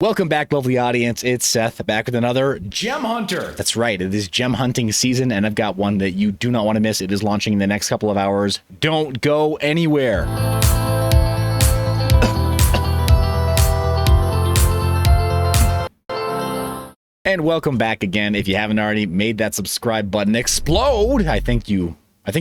Welcome back, lovely audience. It's Seth back with another Gem Hunter. That's right. It is gem hunting season, and I've got one that you do not want to miss. It is launching in the next couple of hours. Don't go anywhere. And welcome back again. If you haven't already made that subscribe button explode, I think you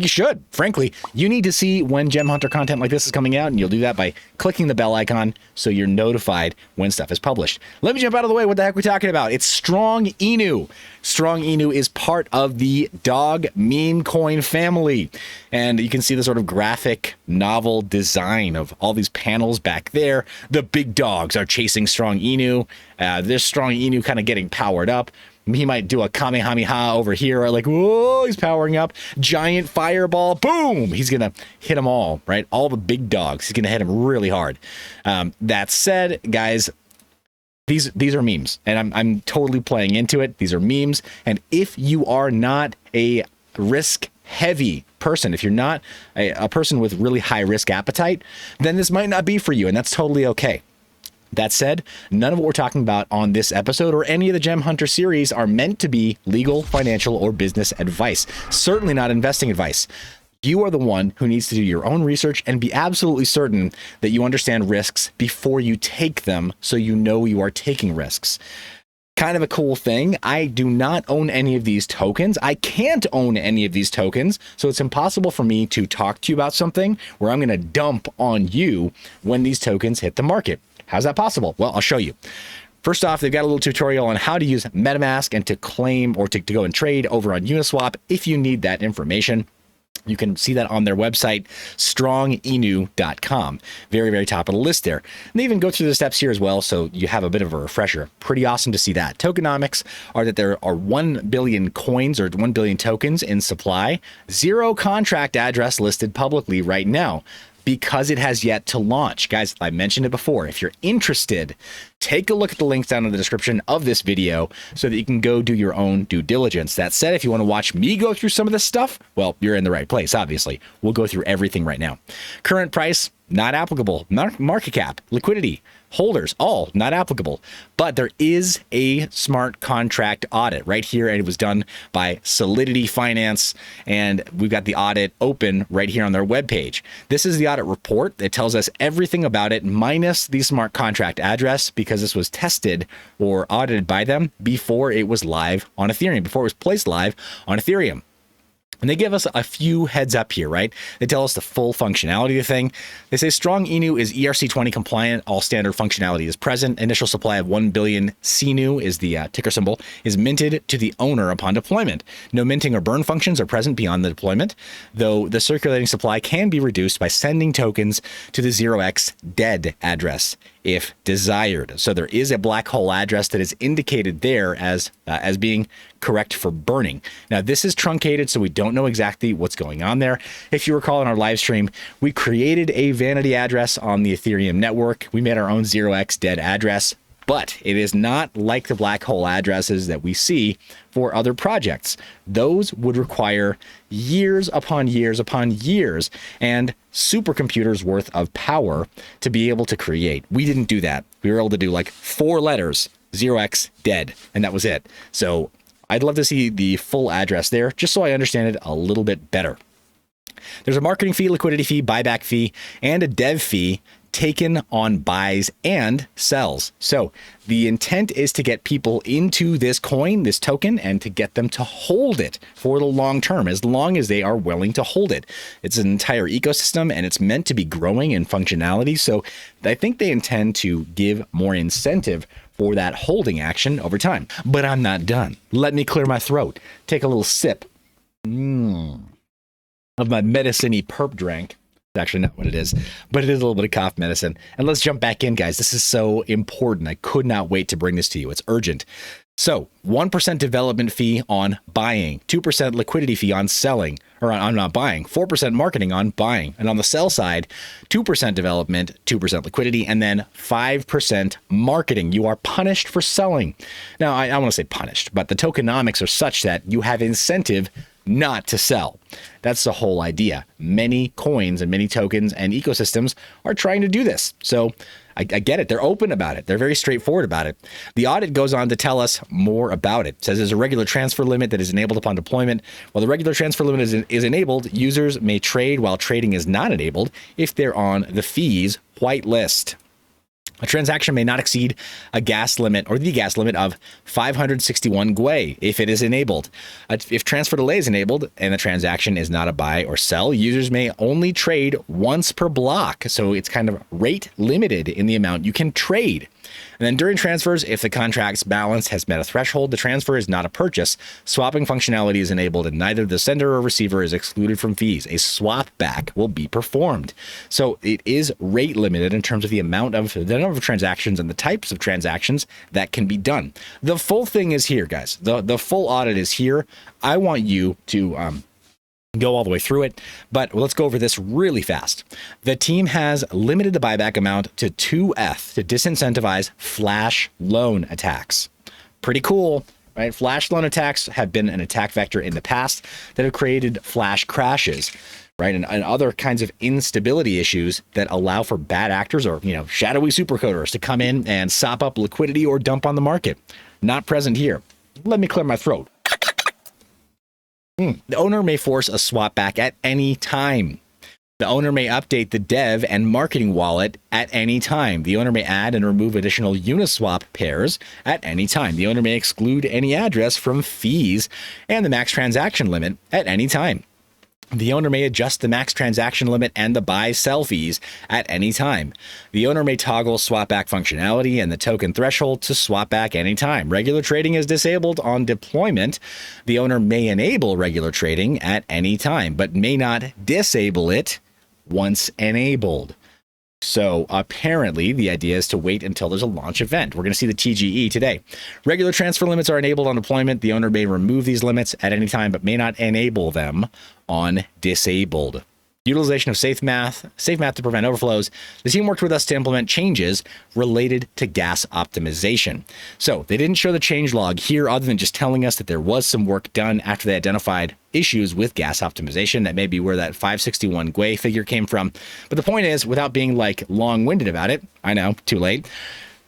should. Frankly, you need to see when Gem Hunter content like this is coming out, and you'll do that by clicking the bell icon so you're notified when stuff is published. Let me jump out of the way. What the heck are we talking about? It's Strong Inu. Strong Inu is part of the dog MemeCoin family. And you can see the sort of graphic novel design of all these panels back there. The big dogs are chasing Strong Inu. This Strong Inu kind of getting powered up. He might do a Kamehameha over here, like, whoa, he's powering up. Giant fireball, boom! He's going to hit them all, right? All the big dogs. He's going to hit them really hard. That said, guys, these are memes, and I'm totally playing into it. These are memes, and if you are not a risk-heavy person, if you're not a person with really high-risk appetite, then this might not be for you, and that's totally okay. That said, none of what we're talking about on this episode or any of the Gem Hunter series are meant to be legal, financial, or business advice. Certainly not investing advice. You are the one who needs to do your own research and be absolutely certain that you understand risks before you take them, so you know you are taking risks. Kind of a cool thing. I do not own any of these tokens. I can't own any of these tokens, so it's impossible for me to talk to you about something where I'm going to dump on you when these tokens hit the market. How's that possible? Well, I'll show you. First off, they've got a little tutorial on how to use MetaMask and to claim or to go and trade over on Uniswap if you need that information. You can see that on their website, stronginu.com. Very, very top of the list there. And they even go through the steps here as well, so you have a bit of a refresher. Pretty awesome to see that. Tokenomics are that there are 1 billion coins or 1 billion tokens in supply. 0 contract address listed publicly right now, because it has yet to launch. Guys, I mentioned it before. If you're interested, take a look at the links down in the description of this video so that you can go do your own due diligence. That said, if you want to watch me go through some of this stuff, well, you're in the right place, obviously. We'll go through everything right now. Current price, not applicable. Market cap, liquidity, holders, all not applicable. But there is a smart contract audit right here, and it was done by Solidity Finance, and we've got the audit open right here on their webpage. This is the audit report. It tells us everything about it, minus the smart contract address, because this was tested or audited by them before it was live on Ethereum, before it was placed live on Ethereum. And they give us a few heads up here, right? They tell us the full functionality of the thing. They say Strong Inu is ERC20 compliant. All standard functionality is present. Initial supply of 1 billion CNU is the ticker symbol, is minted to the owner upon deployment. No minting or burn functions are present beyond the deployment, though the circulating supply can be reduced by sending tokens to the 0x dead address if desired. So there is a black hole address that is indicated there as being correct for burning. Now, this is truncated, so we don't know exactly what's going on there. If you recall in our live stream, we created a vanity address on the Ethereum network. We made our own 0x dead address, but it is not like the black hole addresses that we see for other projects. Those would require years upon years upon years and supercomputers worth of power to be able to create. We didn't do that. We were able to do like 4 letters, 0x dead, and that was it. So I'd love to see the full address there, just so I understand it a little bit better. There's a marketing fee, liquidity fee, buyback fee, and a dev fee taken on buys and sells. So the intent is to get people into this coin, this token, and to get them to hold it for the long term, as long as they are willing to hold it. It's an entire ecosystem, and it's meant to be growing in functionality. So I think they intend to give more incentive for that holding action over time. But I'm not done. Let me clear my throat. Take a little sip of my medicine-y perp drink. It's actually not what it is, but it is a little bit of cough medicine. And let's jump back in, guys. This is so important. I could not wait to bring this to you. It's urgent. So 1% development fee on buying, 2% liquidity fee on selling, or on not buying, 4% marketing on buying. And on the sell side, 2% development, 2% liquidity, and then 5% marketing. You are punished for selling. Now, I want to say punished, but the tokenomics are such that you have incentive not to sell. That's the whole idea. Many coins and many tokens and ecosystems are trying to do this. So I get it. They're open about it. They're very straightforward about it. The audit goes on to tell us more about it. It says there's a regular transfer limit that is enabled upon deployment. While the regular transfer limit is enabled, users may trade while trading is not enabled if they're on the fees whitelist. A transaction may not exceed a gas limit or the gas limit of 561 GUI if it is enabled. If transfer delay is enabled and the transaction is not a buy or sell, users may only trade once per block. So it's kind of rate limited in the amount you can trade. And then during transfers, if the contract's balance has met a threshold, the transfer is not a purchase. Swapping functionality is enabled and neither the sender or receiver is excluded from fees. A swap back will be performed. So it is rate limited in terms of the number of transactions and the types of transactions that can be done. The full thing is here, guys. The full audit is here. I want you to go all the way through it, but let's go over this really fast. The team has limited the buyback amount to 2 ETH to disincentivize flash loan attacks. Pretty cool, right? Flash loan attacks have been an attack vector in the past that have created flash crashes, right? And other kinds of instability issues that allow for bad actors or, shadowy supercoders to come in and sop up liquidity or dump on the market. Not present here. Let me clear my throat. The owner may force a swap back at any time. The owner may update the dev and marketing wallet at any time. The owner may add and remove additional Uniswap pairs at any time. The owner may exclude any address from fees and the max transaction limit at any time. The owner may adjust the max transaction limit and the buy-sell fees at any time. The owner may toggle swap back functionality and the token threshold to swap back anytime. Regular trading is disabled on deployment. The owner may enable regular trading at any time, but may not disable it once enabled. So apparently the idea is to wait until there's a launch event. We're going to see the TGE today. Regular transfer limits are enabled on deployment. The owner may remove these limits at any time, but may not enable them on disabled. Utilization of safe math to prevent overflows. The team worked with us to implement changes related to gas optimization. So they didn't show the change log here other than just telling us that there was some work done after they identified issues with gas optimization. That may be where that 561 GUI figure came from. But the point is, without being long-winded about it, I know, too late,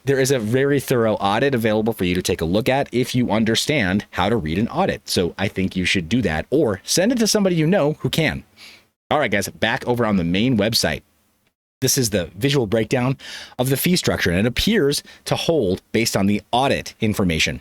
there is a very thorough audit available for you to take a look at if you understand how to read an audit. So I think you should do that or send it to somebody you know who can. All right, guys, back over on the main website. This is the visual breakdown of the fee structure, and it appears to hold based on the audit information.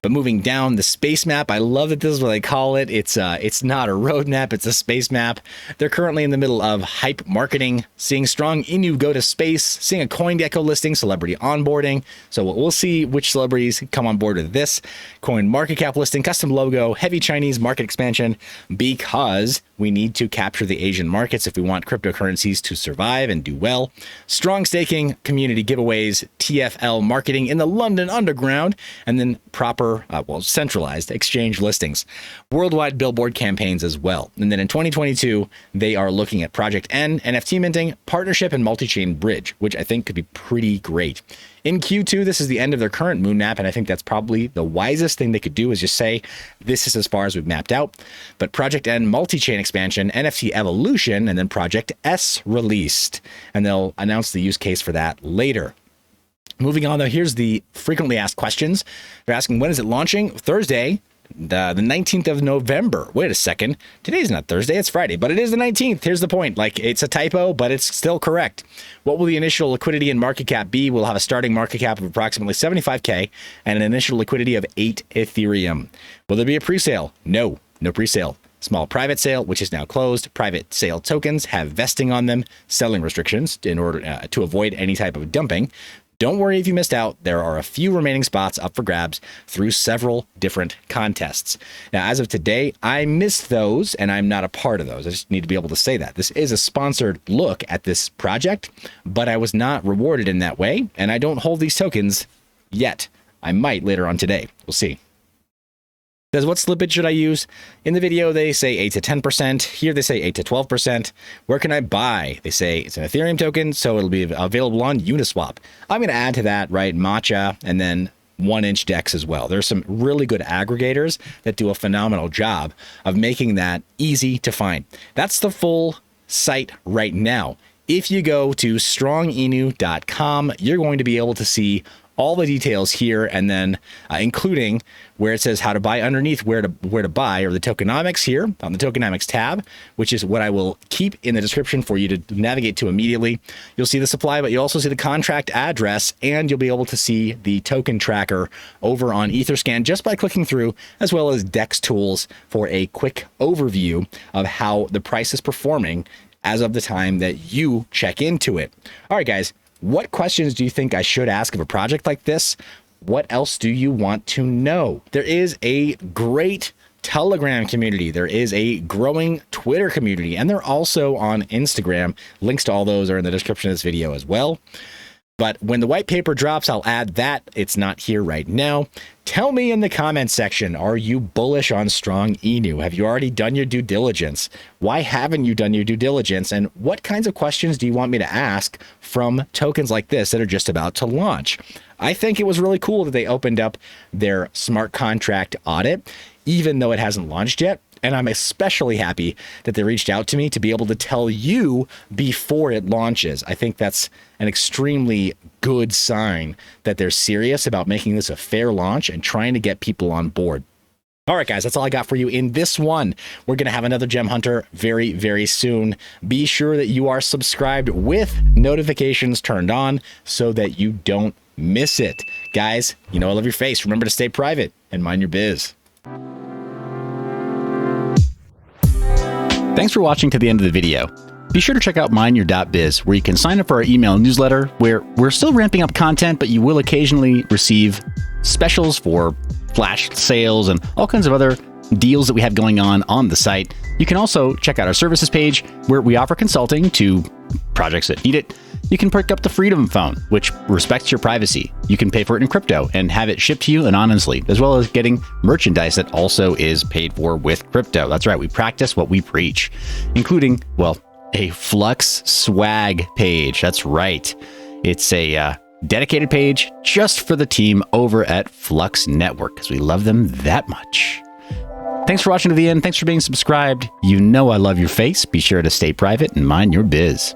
But moving down the space map, I love that this is what they call it. It's not a roadmap, it's a space map. They're currently in the middle of hype marketing, seeing strong Inu go to space, seeing a CoinGecko listing, celebrity onboarding. So we'll see which celebrities come on board with this. Coin market cap listing, custom logo, heavy Chinese market expansion, because we need to capture the Asian markets if we want cryptocurrencies to survive and do well. Strong staking, community giveaways, TFL marketing in the London Underground, and then proper centralized exchange listings, worldwide billboard campaigns as well. And then in 2022, they are looking at Project N, NFT minting, partnership, and multi-chain bridge, which I think could be pretty great. In Q2, this is the end of their current moon map, and I think that's probably the wisest thing they could do is just say, this is as far as we've mapped out. But Project N multi-chain expansion, NFT evolution, and then Project S released. And they'll announce the use case for that later. Moving on, though, here's the frequently asked questions. They're asking, when is it launching? Thursday, the 19th of November. Wait a second. Today's not Thursday, it's Friday, but it is the 19th. Here's the point. It's a typo, but it's still correct. What will the initial liquidity and market cap be? We'll have a starting market cap of approximately 75K and an initial liquidity of 8 Ethereum. Will there be a pre-sale? No pre-sale. Small private sale, which is now closed. Private sale tokens have vesting on them, selling restrictions in order to avoid any type of dumping. Don't worry if you missed out. There are a few remaining spots up for grabs through several different contests. Now, as of today, I missed those and I'm not a part of those. I just need to be able to say that. This is a sponsored look at this project, but I was not rewarded in that way, and I don't hold these tokens yet. I might later on today. We'll see. Says, what slippage should I use? In the video, they say 8 to 10%. Here, they say 8 to 12%. Where can I buy? They say it's an Ethereum token, so it'll be available on Uniswap. I'm going to add to that, right, Matcha, and then 1-inch decks as well. There's some really good aggregators that do a phenomenal job of making that easy to find. That's the full site right now. If you go to stronginu.com, you're going to be able to see all the details here, and then including where it says how to buy underneath where to buy, or the tokenomics here on the tokenomics tab, which is what I will keep in the description for you to navigate to immediately. You'll see the supply, but you'll also see the contract address, and you'll be able to see the token tracker over on Etherscan just by clicking through, as well as Dex tools for a quick overview of how the price is performing as of the time that you check into it. All right, guys. What questions do you think I should ask of a project like this? What else do you want to know? There is a great Telegram community. There is a growing Twitter community, and they're also on Instagram. Links to all those are in the description of this video as well. But when the white paper drops, I'll add that. It's not here right now. Tell me in the comments section, are you bullish on Strong Inu? Have you already done your due diligence? Why haven't you done your due diligence? And what kinds of questions do you want me to ask from tokens like this that are just about to launch? I think it was really cool that they opened up their smart contract audit, even though it hasn't launched yet. And I'm especially happy that they reached out to me to be able to tell you before it launches. I think that's an extremely good sign that they're serious about making this a fair launch and trying to get people on board. All right, guys, that's all I got for you in this one. We're going to have another Gem Hunter very, very soon. Be sure that you are subscribed with notifications turned on so that you don't miss it. Guys, you know I love your face. Remember to stay private and mind your biz. Thanks for watching to the end of the video. Be sure to check out mineyour.biz, where you can sign up for our email newsletter, where we're still ramping up content, but you will occasionally receive specials for flash sales and all kinds of other deals that we have going on the site. You can also check out our services page, where we offer consulting to projects that need it. You can pick up the Freedom Phone, which respects your privacy. You can pay for it in crypto and have it shipped to you anonymously, as well as getting merchandise that also is paid for with crypto. That's right, we practice what we preach, including, well, a Flux swag page. That's right. It's a dedicated page just for the team over at Flux Network, because we love them that much. Thanks for watching to the end. Thanks for being subscribed. You know I love your face. Be sure to stay private and mind your biz.